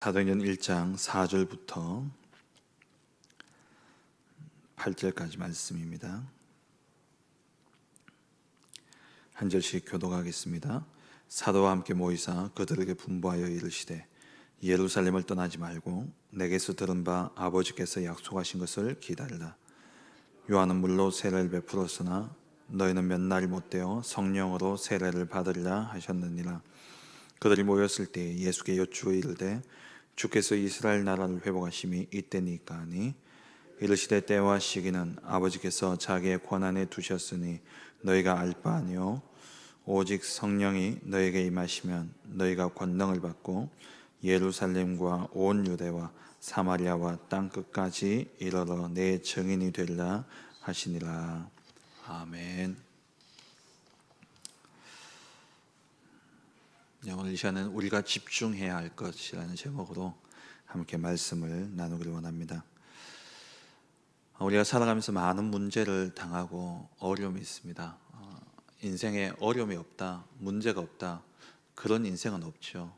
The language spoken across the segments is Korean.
사도행전 1장 4절부터 8절까지 말씀입니다. 한 절씩 교독하겠습니다. 사도와 함께 모이사 그들에게 분부하여 이르시되 예루살렘을 떠나지 말고 내게서 들은 바 아버지께서 약속하신 것을 기다리라. 요한은 물로 세례를 베풀었으나 너희는 몇 날이 못되어 성령으로 세례를 받으리라 하셨느니라. 그들이 모였을 때 예수께 여쭈어 이르되 주께서 이스라엘 나라를 회복하심이 이때니까 하니 이르시되 때와 시기는 아버지께서 자기의 권한에 두셨으니 너희가 알 바 아니요 오직 성령이 너희에게 임하시면 너희가 권능을 받고 예루살렘과 온 유대와 사마리아와 땅 끝까지 이르러 내 증인이 되리라 하시니라. 아멘. 오늘 이 시간은 우리가 집중해야 할 것이라는 제목으로 함께 말씀을 나누기를 원합니다. 우리가 살아가면서 많은 문제를 당하고 어려움이 있습니다. 인생에 어려움이 없다, 문제가 없다, 그런 인생은 없죠.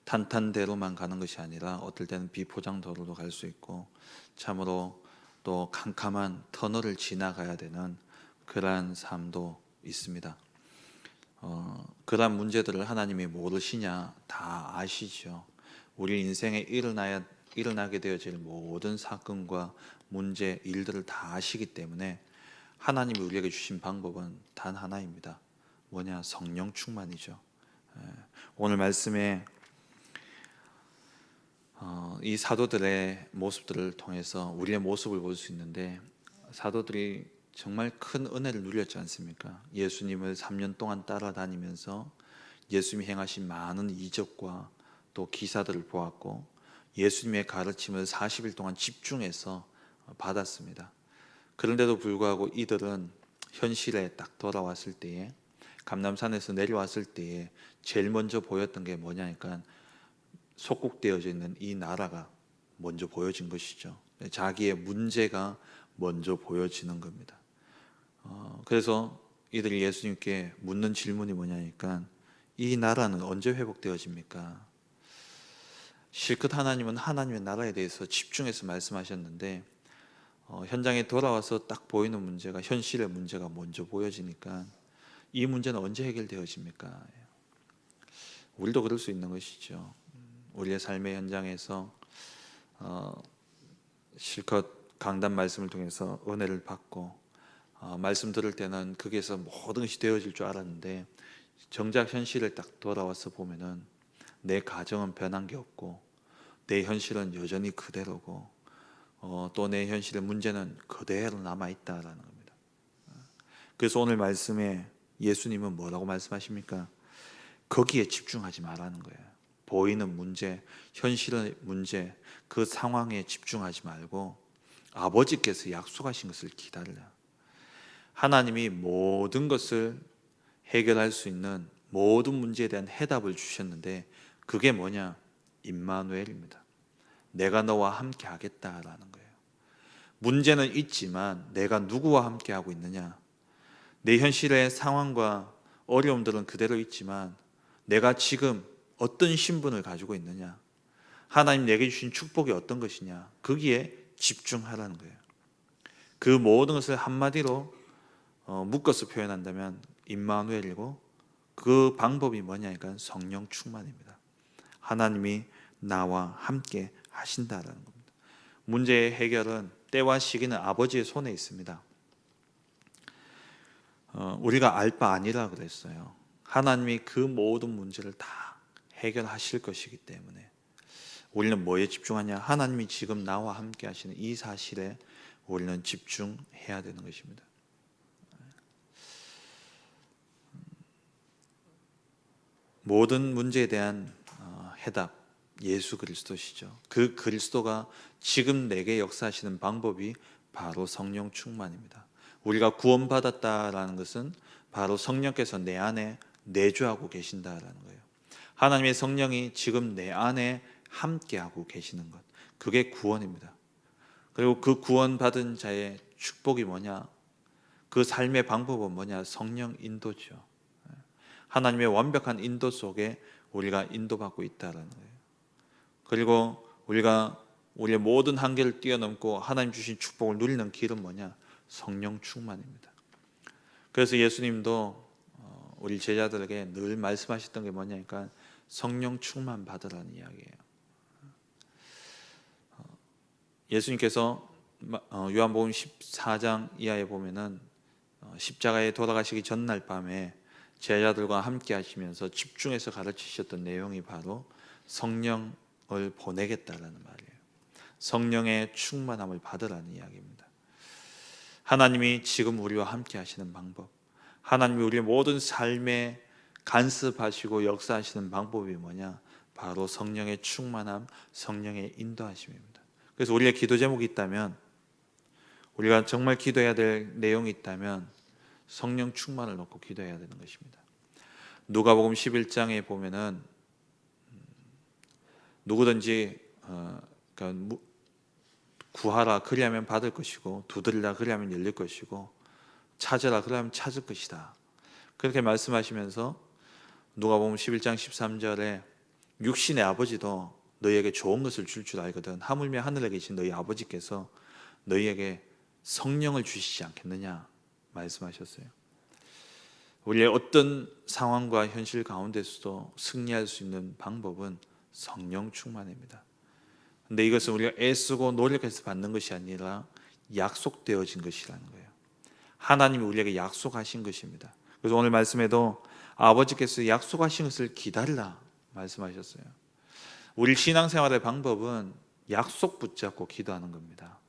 탄탄대로만 가는 것이 아니라 어떨 때는 비포장도로도 갈 수 있고 참으로 또 캄캄한 터널을 지나가야 되는 그러한 삶도 있습니다. 그러한 문제들을 하나님이 모르시냐? 다 아시죠. 우리 인생에 일어나게 되어질 모든 사건과 문제, 일들을 다 아시기 때문에 하나님이 우리에게 주신 방법은 단 하나입니다. 뭐냐? 성령 충만이죠. 오늘 말씀에 이 사도들의 모습들을 통해서 우리의 모습을 볼 수 있는데, 사도들이 정말 큰 은혜를 누렸지 않습니까? 예수님을 3년 동안 따라다니면서 예수님이 행하신 많은 이적과 또 기사들을 보았고, 예수님의 가르침을 40일 동안 집중해서 받았습니다. 그런데도 불구하고 이들은 현실에 딱 돌아왔을 때에, 감람산에서 내려왔을 때에 제일 먼저 보였던 게 뭐냐니까 속국되어져 있는 이 나라가 먼저 보여진 것이죠. 자기의 문제가 먼저 보여지는 겁니다. 그래서 이들이 예수님께 묻는 질문이 뭐냐니까 이 나라는 언제 회복되어집니까? 실컷 하나님은 하나님의 나라에 대해서 집중해서 말씀하셨는데 현장에 돌아와서 딱 보이는 문제가, 현실의 문제가 먼저 보여지니까 이 문제는 언제 해결되어집니까? 우리도 그럴 수 있는 것이죠. 우리의 삶의 현장에서 실컷 강단 말씀을 통해서 은혜를 받고 말씀 들을 때는 거기에서 모든 것이 되어질 줄 알았는데 정작 현실을 딱 돌아와서 보면은 내 가정은 변한 게 없고 내 현실은 여전히 그대로고 또 내 현실의 문제는 그대로 남아있다라는 겁니다. 그래서 오늘 말씀에 예수님은 뭐라고 말씀하십니까? 거기에 집중하지 말라는 거예요. 보이는 문제, 현실의 문제, 그 상황에 집중하지 말고 아버지께서 약속하신 것을 기다리라. 하나님이 모든 것을 해결할 수 있는 모든 문제에 대한 해답을 주셨는데 그게 뭐냐? 임마누엘입니다. 내가 너와 함께 하겠다라는 거예요. 문제는 있지만 내가 누구와 함께 하고 있느냐? 내 현실의 상황과 어려움들은 그대로 있지만 내가 지금 어떤 신분을 가지고 있느냐? 하나님 내게 주신 축복이 어떤 것이냐? 거기에 집중하라는 거예요. 그 모든 것을 한마디로 묶어서 표현한다면 임마누엘이고, 그 방법이 뭐냐니까 성령 충만입니다. 하나님이 나와 함께 하신다라는 겁니다. 문제의 해결은, 때와 시기는 아버지의 손에 있습니다. 우리가 알 바 아니라 그랬어요. 하나님이 그 모든 문제를 다 해결하실 것이기 때문에 우리는 뭐에 집중하냐? 하나님이 지금 나와 함께 하시는 이 사실에 우리는 집중해야 되는 것입니다. 모든 문제에 대한 해답, 예수 그리스도시죠. 그 그리스도가 지금 내게 역사하시는 방법이 바로 성령 충만입니다. 우리가 구원받았다라는 것은 바로 성령께서 내 안에 내주하고 계신다라는 거예요. 하나님의 성령이 지금 내 안에 함께하고 계시는 것, 그게 구원입니다. 그리고 그 구원받은 자의 축복이 뭐냐? 그 삶의 방법은 뭐냐? 성령 인도죠. 하나님의 완벽한 인도 속에 우리가 인도받고 있다는 거예요. 그리고 우리가 우리의 모든 한계를 뛰어넘고 하나님 주신 축복을 누리는 길은 뭐냐? 성령 충만입니다. 그래서 예수님도 우리 제자들에게 늘 말씀하셨던 게 뭐냐니까 성령 충만 받으라는 이야기예요. 예수님께서 요한복음 14장 이하에 보면은 십자가에 돌아가시기 전날 밤에 제자들과 함께 하시면서 집중해서 가르치셨던 내용이 바로 성령을 보내겠다라는 말이에요. 성령의 충만함을 받으라는 이야기입니다. 하나님이 지금 우리와 함께 하시는 방법, 하나님이 우리의 모든 삶에 간섭하시고 역사하시는 방법이 뭐냐? 바로 성령의 충만함, 성령의 인도하심입니다. 그래서 우리의 기도 제목이 있다면, 우리가 정말 기도해야 될 내용이 있다면 성령 충만을 놓고 기도해야 되는 것입니다. 누가복음 11장에 보면은 누구든지 그러니까 구하라 그리하면 받을 것이고 두드리라 그리하면 열릴 것이고 찾으라 그리하면 찾을 것이다. 그렇게 말씀하시면서 누가복음 11장 13절에 육신의 아버지도 너희에게 좋은 것을 줄 줄 알거든 하물며 하늘에 계신 너희 아버지께서 너희에게 성령을 주시지 않겠느냐 말씀하셨어요. 우리의 어떤 상황과 현실 가운데서도 승리할 수 있는 방법은 성령 충만입니다. 근데 이것은 우리가 애쓰고 노력해서 받는 것이 아니라 약속되어진 것이라는 거예요. 하나님이 우리에게 약속하신 것입니다. 그래서 오늘 말씀에도 아버지께서 약속하신 것을 기다리라 말씀하셨어요. 우리 신앙생활의 방법은 약속 붙잡고 기도하는 겁니다.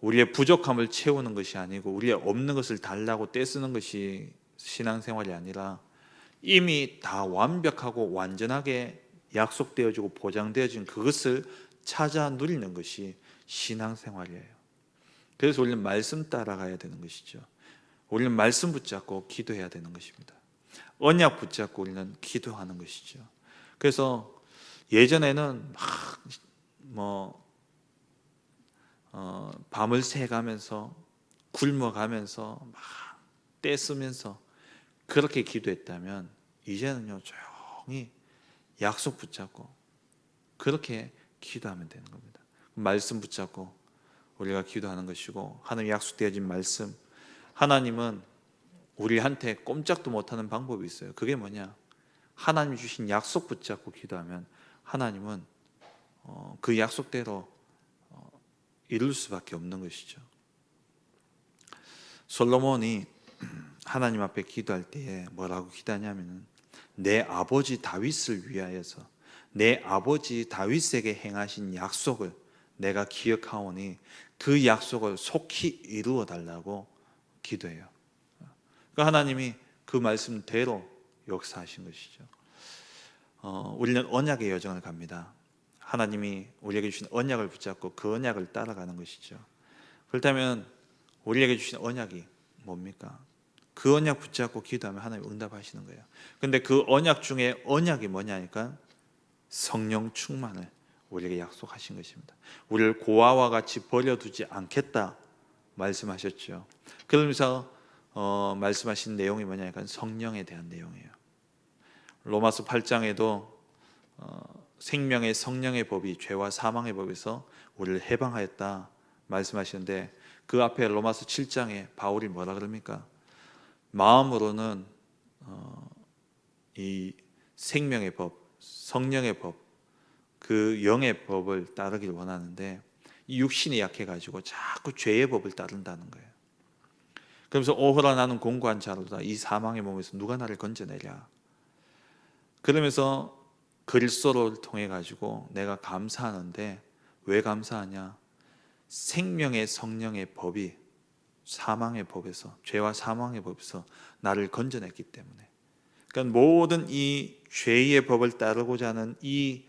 우리의 부족함을 채우는 것이 아니고 우리의 없는 것을 달라고 떼쓰는 것이 신앙생활이 아니라 이미 다 완벽하고 완전하게 약속되어지고 보장되어진 그것을 찾아 누리는 것이 신앙생활이에요. 그래서 우리는 말씀 따라가야 되는 것이죠. 우리는 말씀 붙잡고 기도해야 되는 것입니다. 언약 붙잡고 우리는 기도하는 것이죠. 그래서 예전에는 밤을 새가면서 굶어가면서 막 떼쓰면서 그렇게 기도했다면 이제는요 조용히 약속 붙잡고 그렇게 기도하면 되는 겁니다. 말씀 붙잡고 우리가 기도하는 것이고 하나님 약속되어진 말씀, 하나님은 우리한테 꼼짝도 못하는 방법이 있어요. 그게 뭐냐? 하나님 주신 약속 붙잡고 기도하면 하나님은 그 약속대로 이룰 수밖에 없는 것이죠. 솔로몬이 하나님 앞에 기도할 때에 뭐라고 기도하냐면은 내 아버지 다윗을 위하여서 내 아버지 다윗에게 행하신 약속을 내가 기억하오니 그 약속을 속히 이루어 달라고 기도해요. 그러니까 하나님이 그 말씀대로 역사하신 것이죠. 우리는 언약의 여정을 갑니다. 하나님이 우리에게 주신 언약을 붙잡고 그 언약을 따라가는 것이죠. 그렇다면 우리에게 주신 언약이 뭡니까? 그 언약 붙잡고 기도하면 하나님 응답하시는 거예요. 근데 그 언약 중에 언약이 뭐냐니까 성령 충만을 우리에게 약속하신 것입니다. 우리를 고아와 같이 버려두지 않겠다 말씀하셨죠. 그러면서 말씀하신 내용이 뭐냐니까 성령에 대한 내용이에요. 로마서 8장에도 생명의 성령의 법이 죄와 사망의 법에서 우리를 해방하였다 말씀하시는데 그 앞에 로마서 7장에 바울이 뭐라 그럽니까? 마음으로는 이 생명의 법, 성령의 법, 그 영의 법을 따르길 원하는데 이 육신이 약해가지고 자꾸 죄의 법을 따른다는 거예요. 그러면서 오호라 나는 공고한 자로다 이 사망의 몸에서 누가 나를 건져내랴. 그러면서 그리스도를 통해 가지고 내가 감사하는데 왜 감사하냐? 생명의 성령의 법이 사망의 법에서 죄와 사망의 법에서 나를 건져냈기 때문에. 그러니까 모든 이 죄의 법을 따르고자 하는 이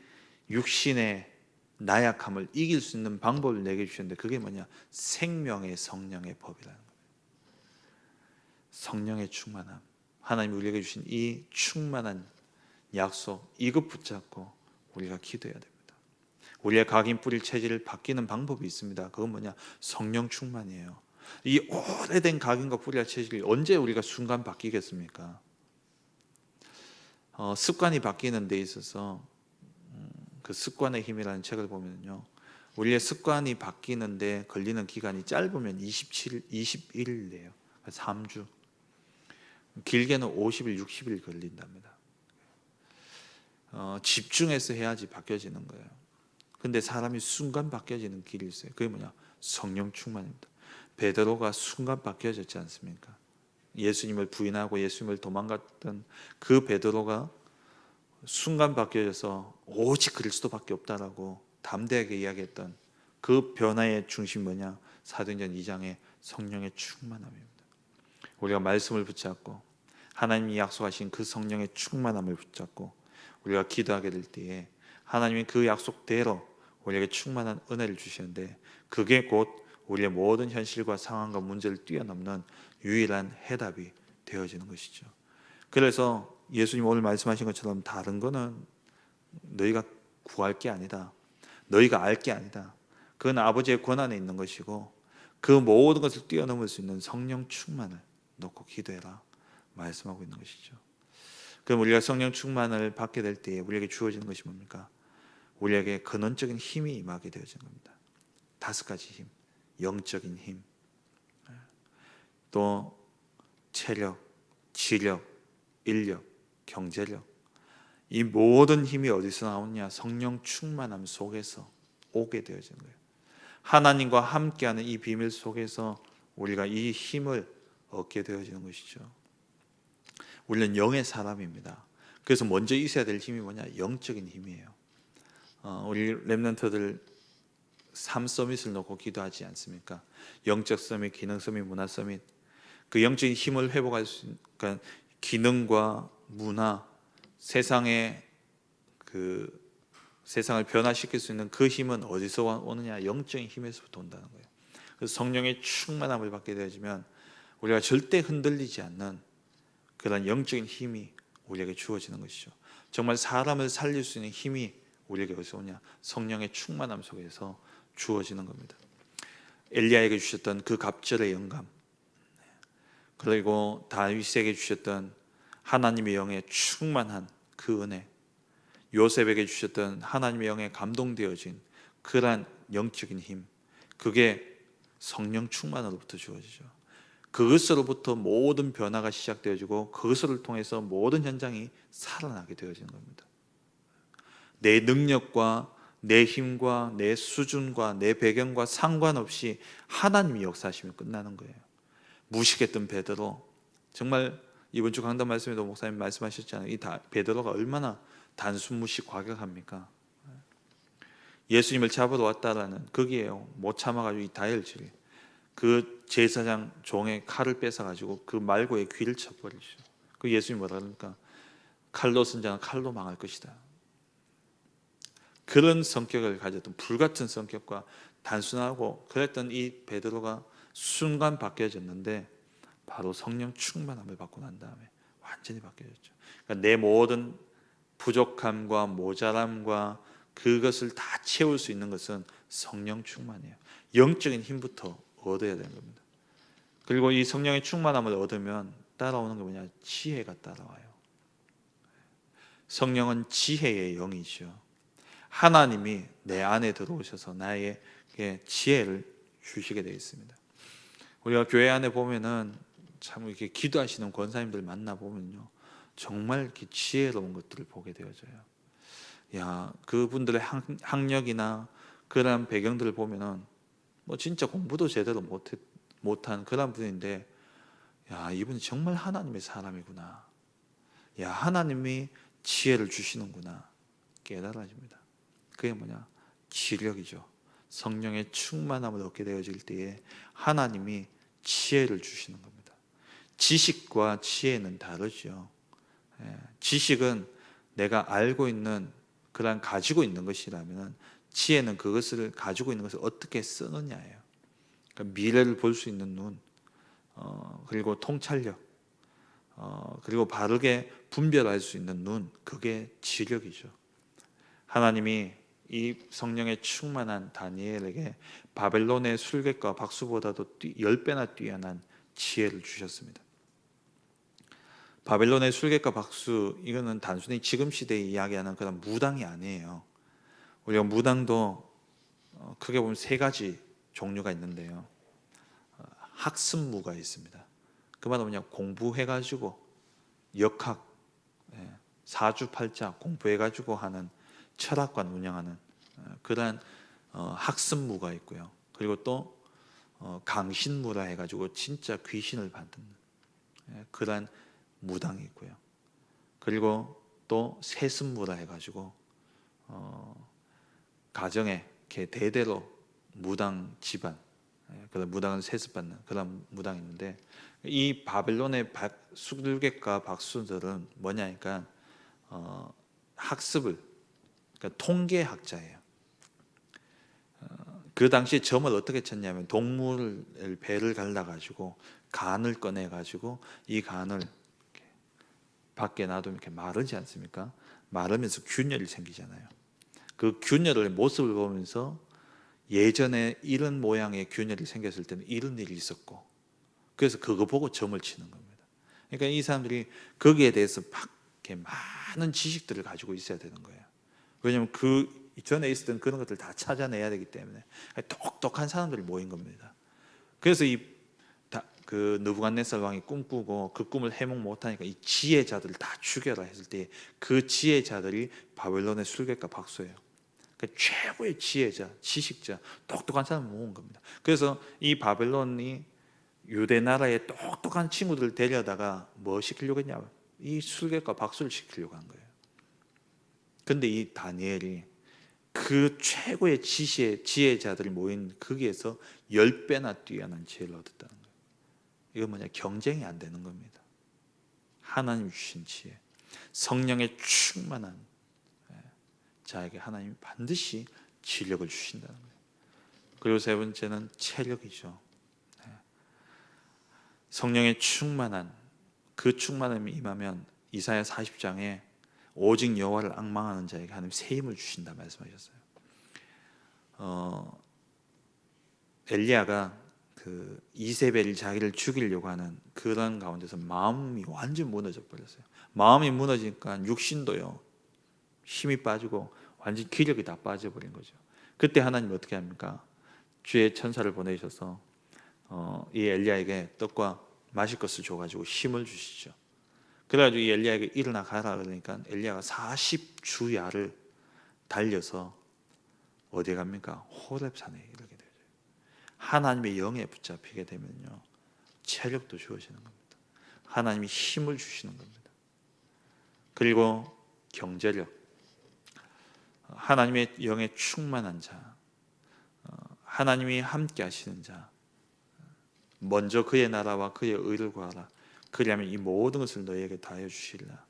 육신의 나약함을 이길 수 있는 방법을 내게 주셨는데 그게 뭐냐? 생명의 성령의 법이라는 거예요. 성령의 충만함. 하나님이 우리에게 주신 이 충만한 약속, 이것 붙잡고 우리가 기도해야 됩니다. 우리의 각인 뿌릴 체질을 바뀌는 방법이 있습니다. 그건 뭐냐? 성령 충만이에요. 이 오래된 각인과 뿌릴 체질이 언제 우리가 순간 바뀌겠습니까? 습관이 바뀌는 데 있어서 그 습관의 힘이라는 책을 보면요, 우리의 습관이 바뀌는데 걸리는 기간이 짧으면 21일이래요. 3주. 길게는 50일, 60일 걸린답니다. 집중해서 해야지 바뀌어지는 거예요. 근데 사람이 순간 바뀌어지는 길이 있어요. 그게 뭐냐? 성령 충만입니다. 베드로가 순간 바뀌어졌지 않습니까? 예수님을 부인하고 예수님을 도망갔던 그 베드로가 순간 바뀌어져서 오직 그리스도밖에 없다라고 담대하게 이야기했던 그 변화의 중심이 뭐냐? 사도행전 2장의 성령의 충만함입니다. 우리가 말씀을 붙잡고 하나님이 약속하신 그 성령의 충만함을 붙잡고 우리가 기도하게 될 때에 하나님이 그 약속대로 우리에게 충만한 은혜를 주시는데, 그게 곧 우리의 모든 현실과 상황과 문제를 뛰어넘는 유일한 해답이 되어지는 것이죠. 그래서 예수님 오늘 말씀하신 것처럼 다른 거는 너희가 구할 게 아니다, 너희가 알 게 아니다. 그건 아버지의 권한에 있는 것이고 그 모든 것을 뛰어넘을 수 있는 성령 충만을 놓고 기도해라 말씀하고 있는 것이죠. 그럼 우리가 성령 충만을 받게 될 때에 우리에게 주어지는 것이 뭡니까? 우리에게 근원적인 힘이 임하게 되어지는 겁니다. 5가지 힘, 영적인 힘, 또 체력, 지력, 인력, 경제력, 이 모든 힘이 어디서 나오냐? 성령 충만함 속에서 오게 되어지는 거예요. 하나님과 함께하는 이 비밀 속에서 우리가 이 힘을 얻게 되어지는 것이죠. 우리는 영의 사람입니다. 그래서 먼저 있어야 될 힘이 뭐냐? 영적인 힘이에요. 우리 렘넌트들 3서밋을 놓고 기도하지 않습니까? 영적 서밋, 기능 서밋, 문화 서밋. 그 영적인 힘을 회복할 수 있는, 그러니까 기능과 문화, 세상의 그 세상을 변화시킬 수 있는 그 힘은 어디서 오느냐? 영적인 힘에서부터 온다는 거예요. 그래서 성령의 충만함을 받게 되어지면 우리가 절대 흔들리지 않는 그런 영적인 힘이 우리에게 주어지는 것이죠. 정말 사람을 살릴 수 있는 힘이 우리에게 어디서 오냐? 성령의 충만함 속에서 주어지는 겁니다. 엘리야에게 주셨던 그 갑절의 영감, 그리고 다윗에게 주셨던 하나님의 영에 충만한 그 은혜, 요셉에게 주셨던 하나님의 영에 감동되어진 그러한 영적인 힘, 그게 성령 충만으로부터 주어지죠. 그것으로부터 모든 변화가 시작되어지고 그것을 통해서 모든 현장이 살아나게 되어지는 겁니다. 내 능력과 내 힘과 내 수준과 내 배경과 상관없이 하나님이 역사하시면 끝나는 거예요. 무식했던 베드로, 정말 이번 주 강단 말씀에도 목사님 말씀하셨잖아요. 이 베드로가 얼마나 단순무식 과격합니까? 예수님을 잡으러 왔다라는 거기에요. 못 참아가지고 이 다혈질, 그 제사장 종의 칼을 뺏어가지고 그 말고의 귀를 쳐버리죠. 그 예수님이 뭐라 그럽니까? 칼로 쓴 자는 칼로 망할 것이다. 그런 성격을 가졌던, 불같은 성격과 단순하고 그랬던 이 베드로가 순간 바뀌어졌는데, 바로 성령 충만함을 받고 난 다음에 완전히 바뀌어졌죠. 그러니까 내 모든 부족함과 모자람과 그것을 다 채울 수 있는 것은 성령 충만이에요. 영적인 힘부터 얻어야 되는 겁니다. 그리고 이 성령의 충만함을 얻으면 따라오는 게 뭐냐? 지혜가 따라와요. 성령은 지혜의 영이죠. 하나님이 내 안에 들어오셔서 나에게 지혜를 주시게 되어 있습니다. 우리가 교회 안에 보면은 참 이렇게 기도하시는 권사님들 만나 보면요, 정말 이렇게 지혜로운 것들을 보게 되어져요. 야, 그분들의 학력이나 그런 배경들을 보면은 뭐 진짜 공부도 제대로 못한 그런 분인데, 야, 이분이 정말 하나님의 사람이구나. 야, 하나님이 지혜를 주시는구나 깨달아집니다. 그게 뭐냐? 지력이죠. 성령의 충만함을 얻게 되어질 때에 하나님이 지혜를 주시는 겁니다. 지식과 지혜는 다르죠. 지식은 내가 알고 있는, 그런 가지고 있는 것이라면, 지혜는 그것을 가지고 있는 것을 어떻게 쓰느냐예요. 그러니까 미래를 볼 수 있는 눈, 그리고 통찰력, 그리고 바르게 분별할 수 있는 눈, 그게 지력이죠. 하나님이 이 성령에 충만한 다니엘에게 바벨론의 술객과 박수보다도 10배나 뛰어난 지혜를 주셨습니다. 바벨론의 술객과 박수, 이거는 단순히 지금 시대에 이야기하는 그런 무당이 아니에요. 우리가 무당도 크게 보면 세 가지 종류가 있는데요. 학습무가 있습니다. 그 말은 뭐냐, 공부해가지고 역학, 사주팔자 공부해가지고 하는, 철학관 운영하는 그러한 학습무가 있고요. 그리고 또 강신무라 해가지고 진짜 귀신을 받는 그러한 무당이 있고요. 그리고 또 세습무라 해가지고 가정에 이렇게 대대로 무당 집안, 그런 무당은 세습받는 그런 무당이 있는데, 이 바벨론의 수들객과 박수들은 뭐냐니까 학습을, 그러니까 통계학자예요. 그 당시에 점을 어떻게 쳤냐면, 동물을 배를 갈라가지고 간을 꺼내가지고 이 간을 이렇게 밖에 놔두면 이렇게 마르지 않습니까? 마르면서 균열이 생기잖아요. 그 균열의 모습을 보면서 예전에 이런 모양의 균열이 생겼을 때는 이런 일이 있었고, 그래서 그거 보고 점을 치는 겁니다. 그러니까 이 사람들이 거기에 대해서 막 이렇게 많은 지식들을 가지고 있어야 되는 거예요. 왜냐하면 그 전에 있었던 그런 것들 다 찾아내야 되기 때문에 똑똑한 사람들이 모인 겁니다. 그래서 그 느부갓네살 왕이 꿈꾸고 그 꿈을 해몽 못하니까 이 지혜자들을 다 죽여라 했을 때, 그 지혜자들이 바벨론의 술객과 박수예요. 그러니까 최고의 지혜자, 지식자, 똑똑한 사람을 모은 겁니다. 그래서 이 바벨론이 유대 나라의 똑똑한 친구들을 데려다가 뭐 시키려고 했냐, 이 술객과 박수를 시키려고 한 거예요. 근데 이 다니엘이 그 최고의 지혜자들이 모인 거기에서 10배나 뛰어난 지혜를 얻었다는 거예요. 이건 뭐냐, 경쟁이 안 되는 겁니다. 하나님 주신 지혜, 성령의 충만한 자에게 하나님이 반드시 지력을 주신다는 거예요. 그리고 세 번째는 체력이죠. 성령의 충만한, 그 충만함이 임하면 이사야 40장에 오직 여호와를 앙망하는 자에게 하나님 새 힘을 주신다 말씀하셨어요. 엘리야가 그 이세벨이 자기를 죽이려고 하는 그런 가운데서 마음이 완전 무너져 버렸어요. 마음이 무너지니까 육신도요, 힘이 빠지고 완전 기력이 다 빠져버린 거죠. 그때 하나님 어떻게 합니까? 주의 천사를 보내셔서 이 엘리야에게 떡과 마실 것을 줘가지고 힘을 주시죠. 그래가지고 이 엘리야에게 일어나 가라 그러니까 엘리야가 40주야를 달려서 어디에 갑니까? 호렙산에 이르게 되죠. 하나님의 영에 붙잡히게 되면요, 체력도 주어지는 겁니다. 하나님이 힘을 주시는 겁니다. 그리고 경제력, 하나님의 영에 충만한 자, 하나님이 함께 하시는 자, 먼저 그의 나라와 그의 의를 구하라. 그리하면 이 모든 것을 너희에게 다하여 주시리라.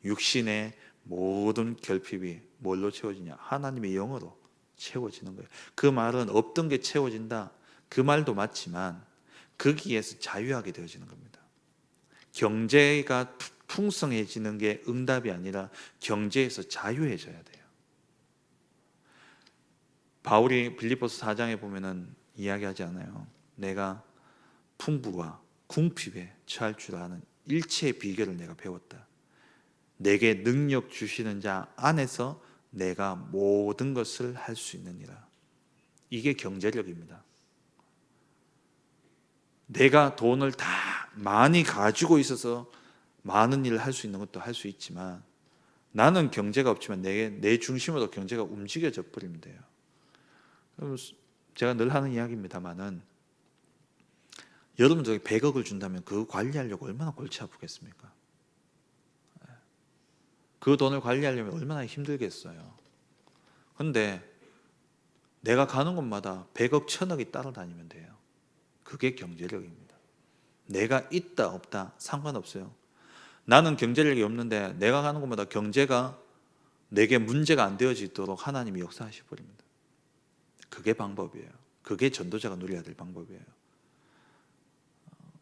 육신의 모든 결핍이 뭘로 채워지냐? 하나님의 영으로 채워지는 거예요. 그 말은 없던 게 채워진다, 그 말도 맞지만 거기에서 자유하게 되어지는 겁니다. 경제가 풍성해지는 게 응답이 아니라 경제에서 자유해져야 돼요. 바울이 빌립보서 4장에 보면은 이야기하지 않아요? 내가 풍부와 궁핍에 처할 줄 아는 일체의 비결을 내가 배웠다. 내게 능력 주시는 자 안에서 내가 모든 것을 할 수 있느니라. 이게 경제력입니다. 내가 돈을 다 많이 가지고 있어서 많은 일을 할 수 있는 것도 할 수 있지만, 나는 경제가 없지만 내 중심으로 경제가 움직여져 버리면 돼요. 제가 늘 하는 이야기입니다만은, 여러분들에게 100억을 준다면 그거 관리하려고 얼마나 골치 아프겠습니까? 그 돈을 관리하려면 얼마나 힘들겠어요. 근데 내가 가는 곳마다 100억, 1000억이 따라다니면 돼요. 그게 경제력입니다. 내가 있다 없다 상관없어요. 나는 경제력이 없는데 내가 가는 곳마다 경제가 내게 문제가 안 되어지도록 하나님이 역사하시 버립니다. 그게 방법이에요. 그게 전도자가 누려야 될 방법이에요.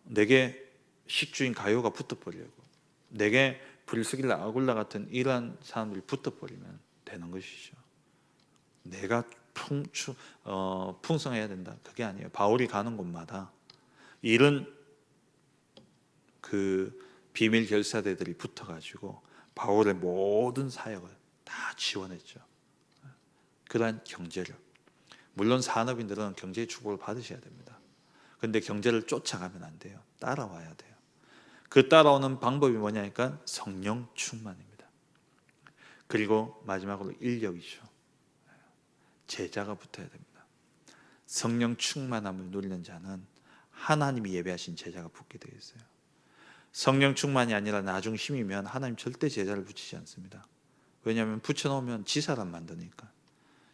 내게 식주인 가요가 붙어버리고, 내게 브리스길라 아굴라 같은 이러한 사람들이 붙어버리면 되는 것이죠. 내가 풍성해야 된다, 그게 아니에요. 바울이 가는 곳마다 이런 그 비밀 결사대들이 붙어가지고 바울의 모든 사역을 다 지원했죠. 그러한 경제력. 물론 산업인들은 경제의 축복을 받으셔야 됩니다. 그런데 경제를 쫓아가면 안 돼요. 따라와야 돼요. 그 따라오는 방법이 뭐냐니까 성령 충만입니다. 그리고 마지막으로 인력이죠. 제자가 붙어야 됩니다. 성령 충만함을 누리는 자는 하나님이 예배하신 제자가 붙게 되어 있어요. 성령 충만이 아니라 나 중심이면 하나님 절대 제자를 붙이지 않습니다. 왜냐하면 붙여놓으면 지 사람 만드니까,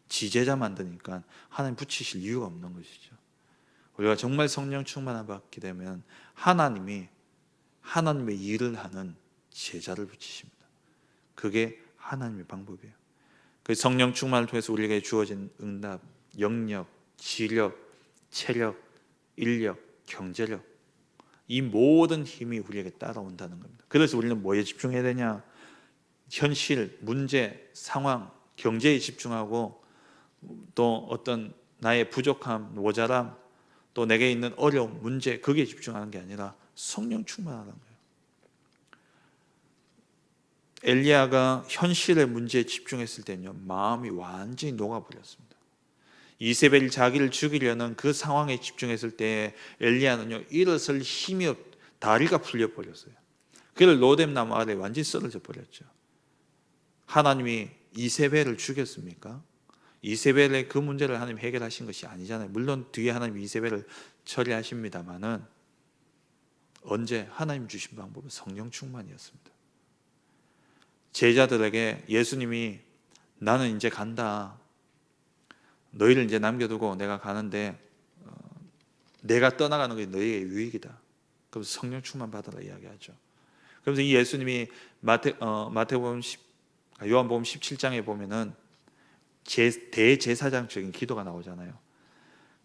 지 제자 만드니까 하나님 붙이실 이유가 없는 것이죠. 우리가 정말 성령 충만함을 받게 되면 하나님이 하나님의 일을 하는 제자를 붙이십니다. 그게 하나님의 방법이에요. 그 성령 충만을 통해서 우리에게 주어진 응답, 영력, 지력, 체력, 인력, 경제력, 이 모든 힘이 우리에게 따라온다는 겁니다. 그래서 우리는 뭐에 집중해야 되냐? 현실, 문제, 상황, 경제에 집중하고 또 어떤 나의 부족함, 모자람, 또 내게 있는 어려움, 문제, 거기에 집중하는 게 아니라 성령 충만하는 거예요. 엘리야가 현실의 문제에 집중했을 때는요, 마음이 완전히 녹아버렸습니다. 이세벨이 자기를 죽이려는 그 상황에 집중했을 때 엘리야는요, 일어설 힘이 다리가 풀려버렸어요. 그를 로뎀 나무 아래 완전히 쓰러져 버렸죠. 하나님이 이세벨을 죽였습니까? 이세벨의 그 문제를 하나님 해결하신 것이 아니잖아요. 물론 뒤에 하나님 이세벨을 처리하십니다만은 언제? 하나님 주신 방법은 성령 충만이었습니다. 제자들에게 예수님이 나는 이제 간다, 너희를 이제 남겨두고 내가 가는데 내가 떠나가는 게 너희에게 유익이다. 그래서 성령 충만 받아라 이야기하죠. 그래서 이 예수님이 마태복음 요한복음 17장에 보면은 대제사장적인 기도가 나오잖아요.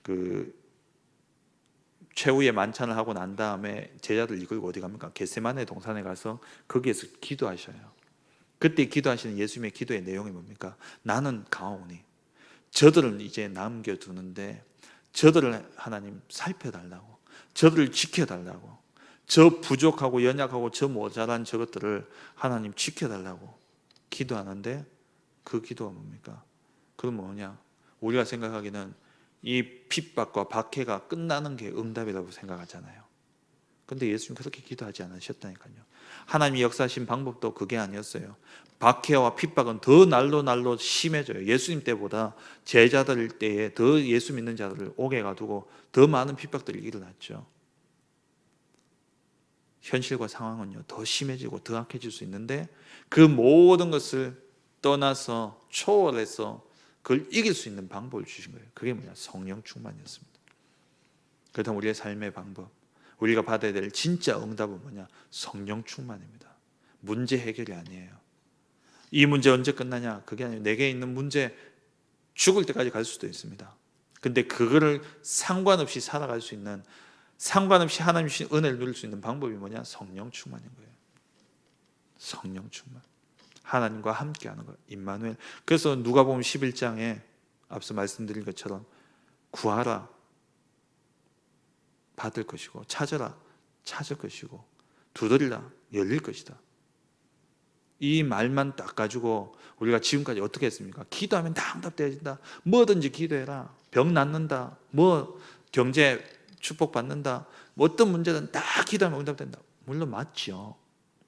그 최후의 만찬을 하고 난 다음에 제자들 이끌고 어디 갑니까? 겟세마네 동산에 가서 거기에서 기도하셔요. 그때 기도하시는 예수님의 기도의 내용이 뭡니까? 나는 가오니 저들을 이제 남겨두는데 저들을 하나님 살펴달라고, 저들을 지켜달라고, 저 부족하고 연약하고 저 모자란 저것들을 하나님 지켜달라고 기도하는데 그 기도가 뭡니까? 그건 뭐냐? 우리가 생각하기는 이 핍박과 박해가 끝나는 게 응답이라고 생각하잖아요. 근데 예수님 그렇게 기도하지 않으셨다니까요. 하나님이 역사하신 방법도 그게 아니었어요. 박해와 핍박은 더 날로 심해져요. 예수님 때보다 제자들 때에 더 예수 믿는 자들을 옥에 가두고 더 많은 핍박들이 일어났죠. 현실과 상황은요, 더 심해지고 더 악해질 수 있는데 그 모든 것을 떠나서 초월해서 그걸 이길 수 있는 방법을 주신 거예요. 그게 뭐냐? 성령 충만이었습니다. 그렇다면 우리의 삶의 방법, 우리가 받아야 될 진짜 응답은 뭐냐? 성령 충만입니다. 문제 해결이 아니에요. 이 문제 언제 끝나냐? 그게 아니에요. 내게 있는 문제 죽을 때까지 갈 수도 있습니다. 근데 그거를 상관없이 살아갈 수 있는, 상관없이 하나님 주신 은혜를 누릴 수 있는 방법이 뭐냐? 성령 충만인 거예요. 성령 충만. 하나님과 함께하는 거예요. 임마누엘. 그래서 누가복음 11장에 앞서 말씀드린 것처럼 구하라 받을 것이고, 찾으라 찾을 것이고, 두드리라 열릴 것이다. 이 말만 딱 가지고 우리가 지금까지 어떻게 했습니까? 기도하면 다 응답되어진다. 뭐든지 기도해라. 병 낫는다. 뭐 경제 축복받는다. 뭐 어떤 문제든 다 기도하면 응답된다. 물론 맞죠.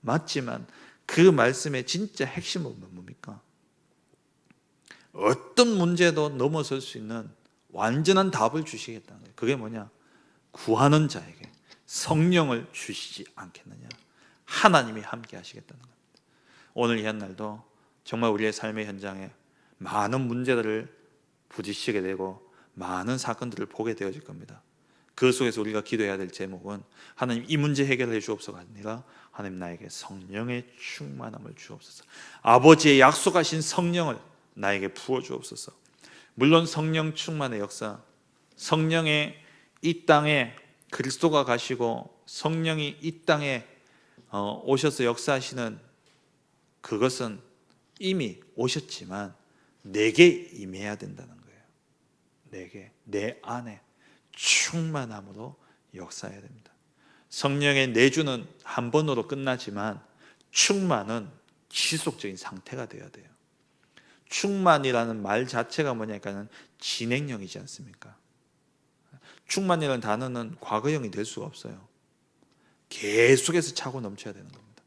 맞지만 그 말씀의 진짜 핵심은 뭡니까? 어떤 문제도 넘어설 수 있는 완전한 답을 주시겠다는 거예요. 그게 뭐냐? 구하는 자에게 성령을 주시지 않겠느냐? 하나님이 함께 하시겠다는 겁니다. 오늘 이 한날도 정말 우리의 삶의 현장에 많은 문제들을 부딪히게 되고 많은 사건들을 보게 되어질 겁니다. 그 속에서 우리가 기도해야 될 제목은 하나님 이 문제 해결해 주옵소서가 아니라 하나님 나에게 성령의 충만함을 주옵소서. 아버지의 약속하신 성령을 나에게 부어 주옵소서. 물론 성령 충만의 역사, 성령의 이 땅에 그리스도가 가시고 성령이 이 땅에 오셔서 역사하시는 그것은 이미 오셨지만 내게 임해야 된다는 거예요. 내게, 내 안에 충만함으로 역사해야 됩니다. 성령의 내주는 한 번으로 끝나지만 충만은 지속적인 상태가 되어야 돼요. 충만이라는 말 자체가 뭐냐니까는 진행형이지 않습니까? 충만이라는 단어는 과거형이 될 수가 없어요. 계속해서 차고 넘쳐야 되는 겁니다.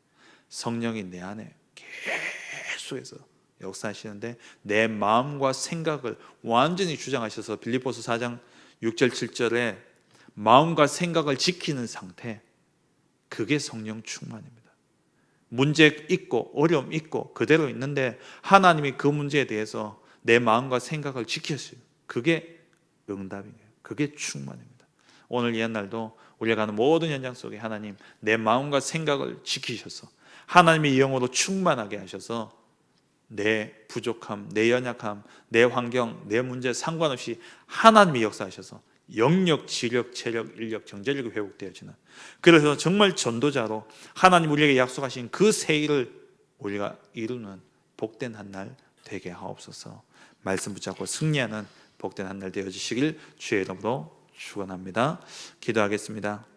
성령이 내 안에 계속해서 역사하시는데 내 마음과 생각을 완전히 주장하셔서 빌립보서 4장 6절 7절에 마음과 생각을 지키는 상태, 그게 성령 충만입니다. 문제 있고 어려움 있고 그대로 있는데 하나님이 그 문제에 대해서 내 마음과 생각을 지켰어요. 그게 응답이에요. 그게 충만입니다. 오늘 이 옛날도 우리가 가는 모든 현장 속에 하나님 내 마음과 생각을 지키셔서 하나님의 영으로 충만하게 하셔서 내 부족함, 내 연약함, 내 환경, 내 문제 상관없이 하나님이 역사하셔서 영력, 지력, 체력, 인력, 정제력이 회복되어지는, 그래서 정말 전도자로 하나님 우리에게 약속하신 그 새 일을 우리가 이루는 복된 한 날 되게 하옵소서. 말씀 붙잡고 승리하는 복된 한 날 되어지시길 주의 이름으로 축원합니다. 기도하겠습니다.